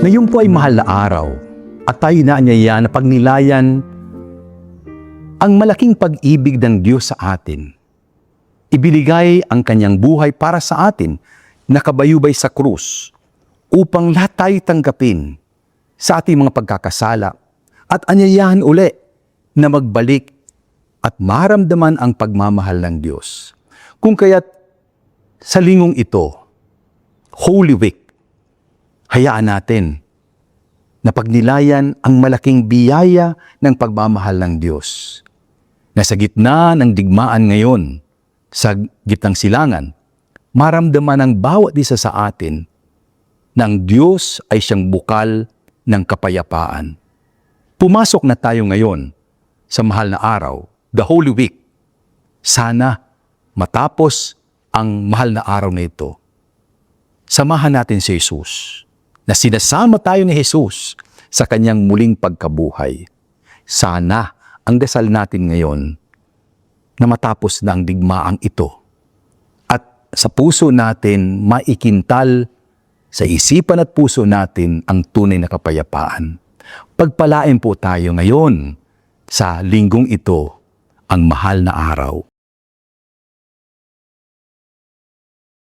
Ngayon po ay mahal na araw at tayo naanyaya na pagnilayan ang malaking pag-ibig ng Diyos sa atin. Ibiligay ang kanyang buhay para sa atin, nakabayubay sa krus, upang lahat tayo tanggapin sa ating mga pagkakasala at anyayahan uli na magbalik at maramdaman ang pagmamahal ng Diyos. Kung kaya't sa lingong ito, Holy Week, hayaan natin na pagnilayan ang malaking biyaya ng pagmamahal ng Diyos. Na sa gitna ng digmaan ngayon, sa gitnang silangan, maramdaman ng bawat isa sa atin na ang Diyos ay siyang bukal ng kapayapaan. Pumasok na tayo ngayon sa mahal na araw, the Holy Week. Sana matapos ang mahal na araw na ito, samahan natin si Jesus, na sinasama tayo ni Jesus sa kanyang muling pagkabuhay. Sana ang dasal natin ngayon na matapos na ang digmaang ito at sa puso natin maikintal, sa isipan at puso natin ang tunay na kapayapaan. Pagpalain po tayo ngayon sa linggong ito, ang mahal na araw.